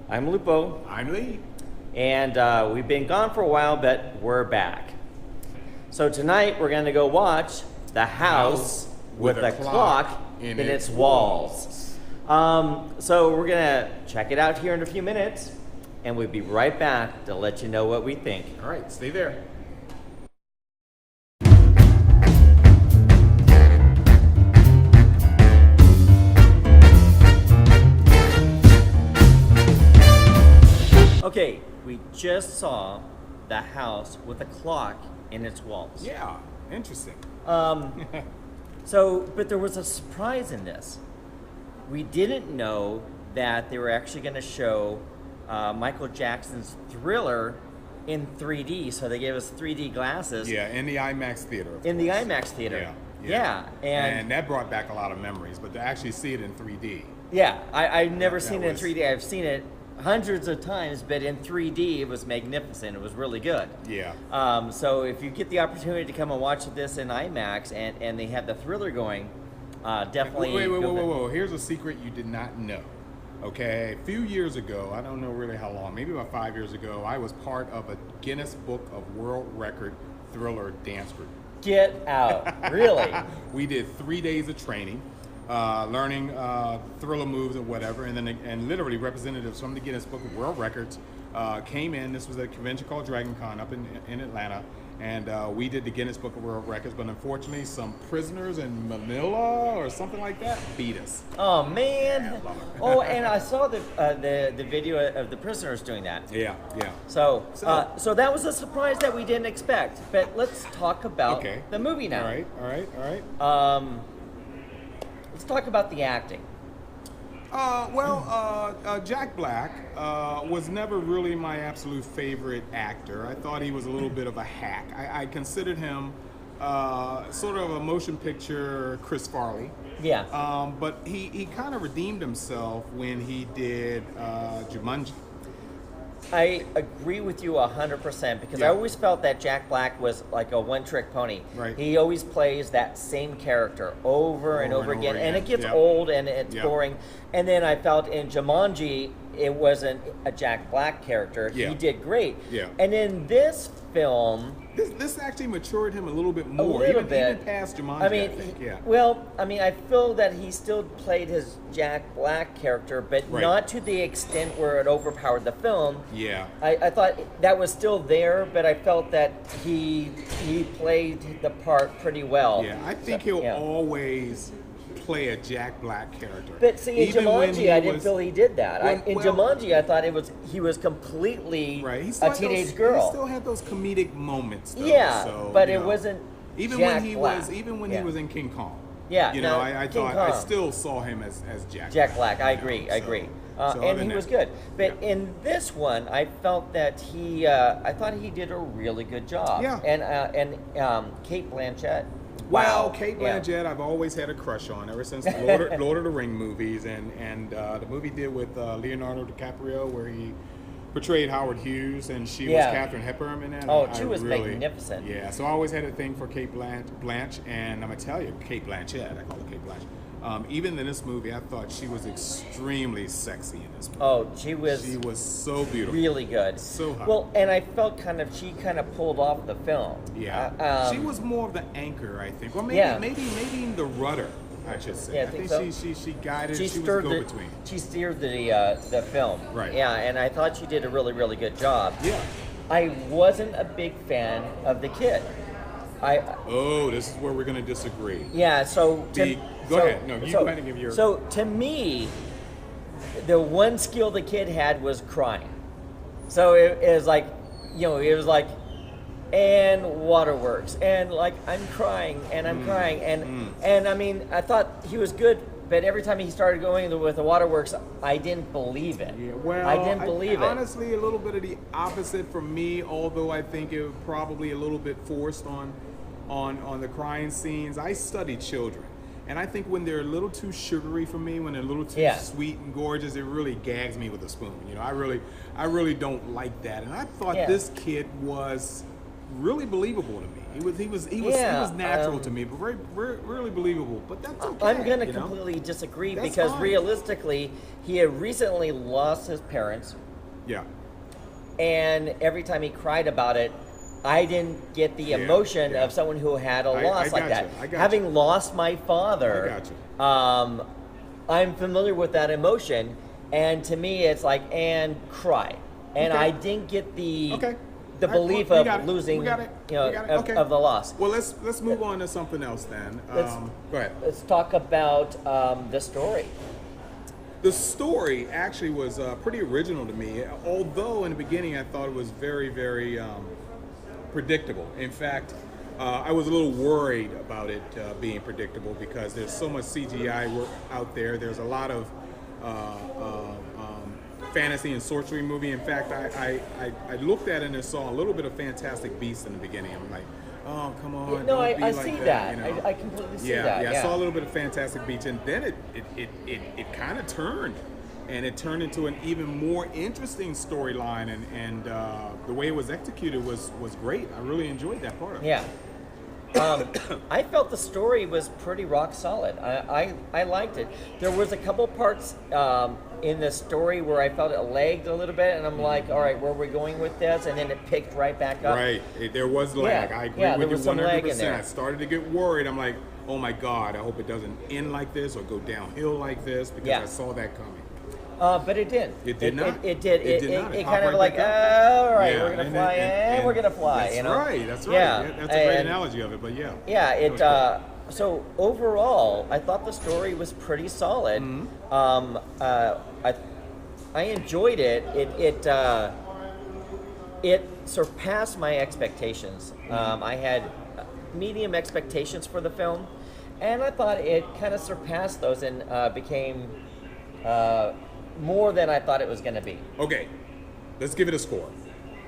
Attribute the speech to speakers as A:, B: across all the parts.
A: I'm Lupo,
B: I'm Lee.
A: and we've been gone for a while, but we're back. So tonight we're going to go watch The House with a Clock in its Walls. So we're going to check it out here in a few minutes, and we'll be right back to let you know what we think.
B: All right, stay there.
A: Okay, we just saw The House with a Clock in its Walls.
B: Yeah, interesting.
A: But there was a surprise in this. We didn't know that they were actually going to show Michael Jackson's Thriller in 3D. So they gave us 3D glasses.
B: Yeah, in the IMAX theater.
A: In the IMAX theater. Yeah.
B: And that brought back a lot of memories, but to actually see it in 3D.
A: Yeah, I've never seen it in 3D. I've seen it hundreds of times, but in 3D it was magnificent. It was really good.
B: Yeah.
A: So if you get the opportunity to come and watch this in IMAX and they have the Thriller going, definitely.
B: Whoa. Here's a secret you did not know. Okay, a few years ago, I don't know really how long, maybe about 5 years ago, I was part of a Guinness Book of World Record Thriller dance group.
A: Get out. Really?
B: We did 3 days of training, learning Thriller moves or whatever, and literally representatives from the Guinness Book of World Records came in. This was a convention called Dragon Con up in Atlanta, and we did the Guinness Book of World Records, but unfortunately some prisoners in Manila or something like that beat us.
A: Oh man!
B: Yeah,
A: Oh, and I saw the video of the prisoners doing that.
B: Yeah.
A: So that was a surprise that we didn't expect. But let's talk about the movie now.
B: All right.
A: Let's talk about the acting.
B: Jack Black was never really my absolute favorite actor. I thought he was a little bit of a hack. I considered him sort of a motion picture Chris Farley.
A: Yeah.
B: But he kind of redeemed himself when he did Jumanji.
A: I agree with you 100% because I always felt that Jack Black was like a one-trick pony.
B: Right.
A: He always plays that same character over and over again, and it gets old and it's boring. And then I felt in Jumanji, it wasn't a Jack Black character.
B: Yeah.
A: He did great.
B: Yeah.
A: And in this film,
B: this actually matured him a little bit more,
A: even
B: past Jumanji. I think.
A: I feel that he still played his Jack Black character, but not to the extent where it overpowered the film.
B: Yeah.
A: I thought that was still there, but I felt that he played the part pretty well.
B: Yeah, I think he'll always play a Jack Black character.
A: But see, in Jumanji, I didn't feel he did that. In Jumanji, I thought he was completely a teenage girl.
B: He still had those comedic moments, though.
A: Yeah,
B: so,
A: but it wasn't
B: even
A: Jack
B: when he
A: Black.
B: was he was in King Kong.
A: Yeah,
B: I thought I still saw him as
A: Jack Black. I agree. And he was good. But in this one, I felt that I thought he did a really good job.
B: Yeah.
A: And Kate Blanchett.
B: Well, Kate Blanchett, I've always had a crush on ever since the Lord of the Ring movies, and the movie did with Leonardo DiCaprio where he portrayed Howard Hughes, and she was Katharine Hepburn in that.
A: Oh, she was magnificent.
B: Yeah, so I always had a thing for Kate Blanchett, and I'm gonna tell you, Kate Blanchett, I call her Kate Blanchett. Even in this movie, I thought she was extremely sexy in this movie.
A: Oh, she was
B: so beautiful.
A: Really good.
B: So hot.
A: Well, and I felt she kind of pulled off the film.
B: Yeah. She was more of the anchor, I think. Well, maybe the rudder, I should say.
A: Yeah,
B: I think
A: so.
B: she guided, she was the go-between.
A: She steered the film.
B: Right.
A: Yeah, and I thought she did a really, really good job.
B: Yeah.
A: I wasn't a big fan of the kid.
B: This is where we're going to disagree.
A: Yeah, so...
B: Go ahead. No, you go ahead and give your...
A: So, to me, the one skill the kid had was crying. So, it was like, and waterworks, and like, I'm crying, and I'm crying, and I mean, I thought he was good, but every time he started going with the waterworks, I didn't believe it.
B: Yeah, well,
A: I didn't believe it.
B: Honestly, a little bit of the opposite for me, although I think it was probably a little bit forced on the crying scenes. I study children. And I think when they're a little too sugary for me, when they're a little too sweet and gorgeous, it really gags me with a spoon. I really don't like that. And I thought this kid was really believable to me. He was natural to me, but really believable. But that's okay.
A: I'm going to completely disagree because realistically, he had recently lost his parents.
B: Yeah.
A: And every time he cried about it, I didn't get the emotion of someone who had a loss like that. Having lost my father, I'm familiar with that emotion, and to me, it's like, and cry. And I didn't get the belief of losing, of the loss.
B: Well, let's move on to something else then. Go ahead.
A: Let's talk about the story.
B: The story actually was pretty original to me, although in the beginning I thought it was very, very predictable. In fact, I was a little worried about it being predictable because there's so much CGI work out there. There's a lot of fantasy and sorcery movie. In fact, I looked at it and saw a little bit of Fantastic Beasts in the beginning. I'm like, oh, come on.
A: No, I see that. I completely see that.
B: Yeah, I saw a little bit of Fantastic Beasts, and then it kind of turned. And it turned into an even more interesting storyline, and the way it was executed was great. I really enjoyed that part of it.
A: Yeah. I felt the story was pretty rock solid. I liked it. There was a couple parts in the story where I felt it lagged a little bit, and I'm like, all right, where are we going with this? And then it picked right back up.
B: Right. There was lag. I agree with you 100%. I started to get worried. I'm like, oh my God, I hope it doesn't end like this or go downhill like this, because I saw that coming.
A: But it did.
B: It did not.
A: It did. It kind of
B: right
A: like, all right, we're gonna fly, and we're gonna fly.
B: That's right. That's right.
A: Yeah,
B: that's a great analogy of it. But yeah.
A: Yeah. So overall, I thought the story was pretty solid. Mm-hmm. I enjoyed it. It surpassed my expectations. I had medium expectations for the film, and I thought it kind of surpassed those and became more than I thought it was going to be.
B: Okay, let's give it a score.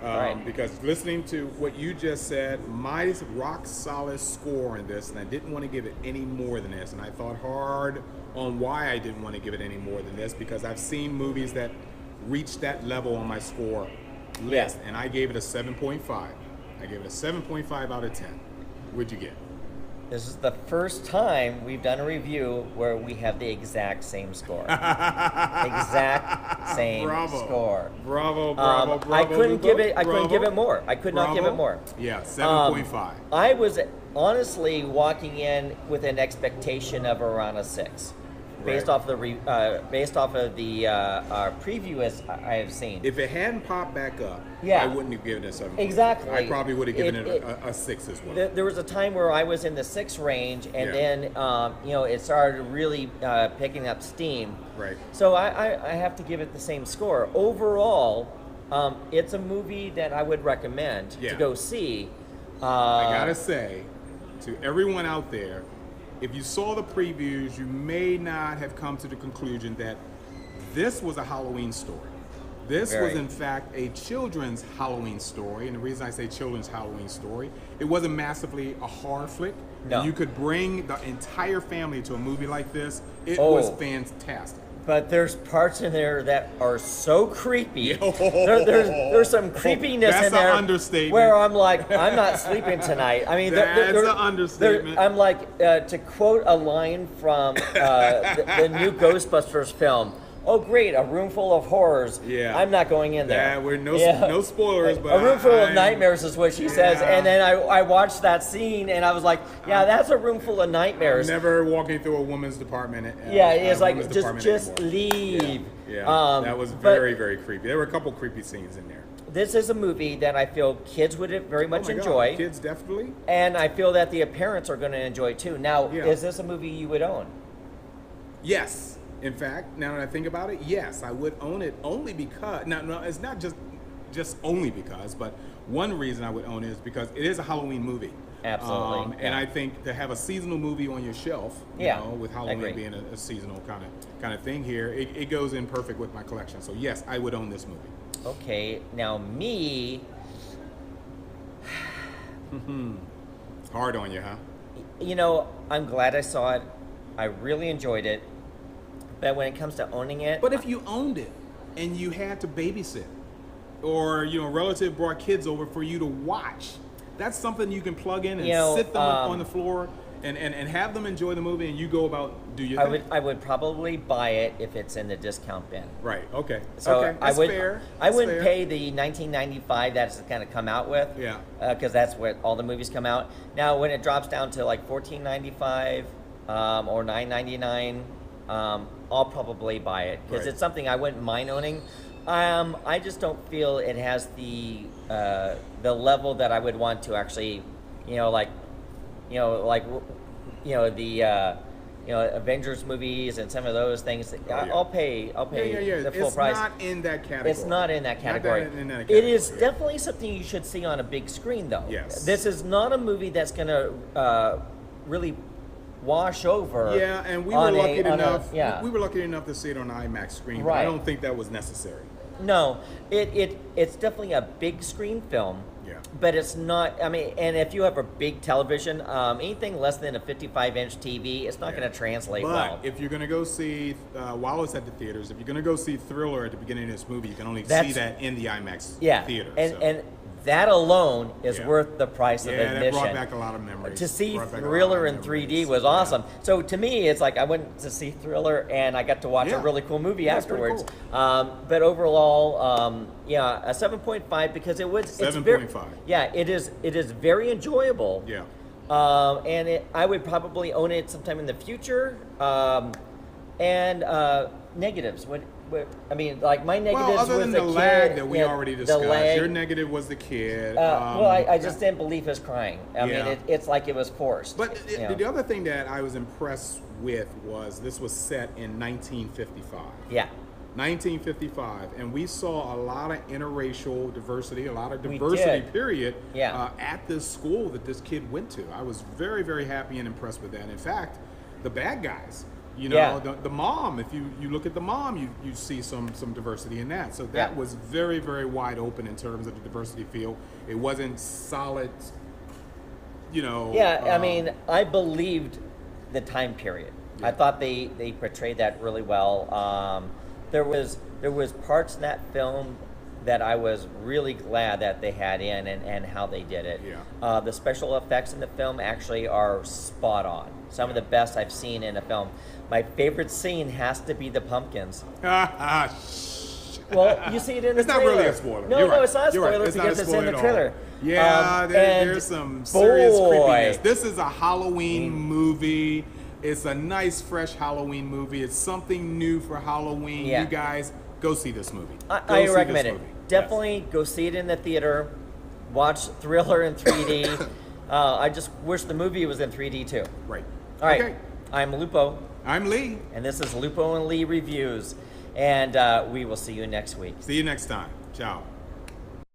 A: Right.
B: Because listening to what you just said, my rock solid score in this, and I didn't want to give it any more than this, and I thought hard on why I didn't want to give it any more than this, because I've seen movies that reach that level on my score list, and I gave it a 7.5. I gave it a 7.5 out of 10. What'd you get?
A: This is the first time we've done a review where we have the exact same score. Exact same score.
B: Bravo.
A: I couldn't give it. I couldn't give it more. I could not give it more.
B: Yeah, 7.5.
A: I was honestly walking in with an expectation of around a 6. Based off the preview as I have seen.
B: If it hadn't popped back up, I wouldn't have given it a 7.
A: Exactly.
B: I probably would have given it a 6 as well.
A: There was a time where I was in the 6 range, and then it started really picking up steam.
B: Right.
A: So I have to give it the same score. Overall, it's a movie that I would recommend to go see.
B: I gotta say, to everyone out there, if you saw the previews, you may not have come to the conclusion that this was a Halloween story. This was, in fact, a children's Halloween story. And the reason I say children's Halloween story, it wasn't massively a horror flick.
A: No.
B: You could bring the entire family to a movie like this. It was fantastic.
A: But there's parts in there that are so creepy. There's some creepiness in there.
B: That's an understatement.
A: Where I'm like, I'm not sleeping tonight. I mean,
B: that's an understatement.
A: I'm like, to quote a line from the new Ghostbusters film. Oh, great! A room full of horrors.
B: Yeah.
A: I'm not going in there.
B: Yeah, we're no spoilers, but
A: a room full of nightmares is what she says. And then I watched that scene and I was like, that's a room full of nightmares.
B: I'm never walking through a woman's department.
A: It's like just leave.
B: Yeah. That was very, very creepy. There were a couple creepy scenes in there.
A: This is a movie that I feel kids would very much enjoy.
B: God. Kids definitely.
A: And I feel that the parents are going to enjoy too. Now, is this a movie you would own?
B: Yes. In fact, now that I think about it, yes, I would own it only because, no, it's not just only because, but one reason I would own it is because it is a Halloween movie.
A: Absolutely.
B: And I think to have a seasonal movie on your shelf, you know, with Halloween being a seasonal kind of thing here, it goes in perfect with my collection. So yes, I would own this movie.
A: Okay, now me.
B: It's hard on you, huh?
A: You know, I'm glad I saw it. I really enjoyed it. But when it comes to owning it...
B: But if you owned it and you had to babysit, or, a relative brought kids over for you to watch, that's something you can plug in and
A: You know,
B: sit them on the floor and have them enjoy the movie, and you go about do your thing.
A: I would probably buy it if it's in the discount bin.
B: Right. Okay.
A: So
B: okay. That's fair.
A: I
B: That's
A: wouldn't
B: fair.
A: pay the $19.95 that's going to come out with.
B: Yeah.
A: Because that's what all the movies come out. Now, when it drops down to like $14.95 or $9.99, I'll probably buy it because
B: Right.
A: it's something I wouldn't mind owning. I just don't feel it has the level that I would want to actually, the Avengers movies and some of those things.
B: yeah.
A: I'll pay
B: Yeah.
A: the full
B: It's
A: price.
B: not in that category.
A: It's not in that category.
B: in that
A: It
B: category,
A: is
B: yeah.
A: definitely something you should see on a big screen, though.
B: Yes.
A: This is not a movie that's going to really wash over.
B: Yeah, and we were lucky enough. We were lucky enough to see it on an IMAX screen. But
A: Right.
B: I don't think that was necessary.
A: No, it's definitely a big screen film.
B: Yeah.
A: But it's not. I mean, and if you have a big television, anything less than a 55-inch TV, it's not going to translate
B: But
A: well.
B: if you're going to go see, while it's at the theaters, if you're going to go see Thriller at the beginning of this movie, you can only see that in the IMAX theater.
A: And that alone is
B: Yeah.
A: worth the price of admission.
B: that brought back a lot of memories.
A: To see
B: Brought back a lot
A: Thriller
B: of
A: in 3D
B: memories.
A: was awesome. So to me, it's like I went to see Thriller and I got to watch a
B: Yeah.
A: really cool movie
B: That's pretty
A: afterwards. But overall, a 7.5 because it was
B: 7.5.
A: Yeah, it is very enjoyable.
B: Yeah.
A: And I would probably own it sometime in the future. Negatives. What I mean, like my negatives
B: Well, other
A: was
B: than
A: the
B: the lag
A: kid,
B: that we
A: yeah,
B: already
A: the
B: discussed,
A: lag.
B: your negative was the kid.
A: I just didn't believe his crying. I
B: Yeah.
A: mean, it's like it was forced.
B: But
A: you know.
B: the other thing that I was impressed with was this was set in 1955.
A: Yeah.
B: 1955, and we saw a lot of interracial diversity, a lot of
A: We
B: diversity,
A: did.
B: period,
A: Yeah.
B: at this school that this kid went to. I was very, very happy and impressed with that. In fact, the bad guys,
A: Yeah.
B: the mom, if you look at the mom, you see some diversity in that. So that
A: Yeah.
B: was very, very wide open in terms of the diversity field. It wasn't solid,
A: Yeah, I mean, I believed the time period.
B: Yeah.
A: I thought they portrayed that really well. There was parts in that film that I was really glad that they had in and how they did it.
B: Yeah.
A: The special effects in the film actually are spot on. Some of the best I've seen in a film. My favorite scene has to be the pumpkins. Well, you see it in the
B: It's not
A: trailer.
B: really a spoiler.
A: No,
B: You're right.
A: it's not a
B: You're right.
A: spoiler
B: It's not
A: because
B: a
A: it's in
B: spoiler
A: the
B: at
A: trailer.
B: all. Yeah,
A: And
B: there's some serious
A: boy.
B: creepiness. This is a Halloween movie. It's a nice, fresh Halloween movie. It's something new for Halloween.
A: Yeah.
B: You guys, go see this movie.
A: I
B: Go see
A: recommend
B: this
A: it.
B: movie.
A: Definitely go see it in the theater. Watch Thriller in 3D. I just wish the movie was in 3D too.
B: Yes. Right.
A: All right.
B: Okay.
A: I'm Lupo,
B: I'm Lee.
A: and this is Lupo and Lee Reviews. And we will see you next week.
B: See you next time. Ciao.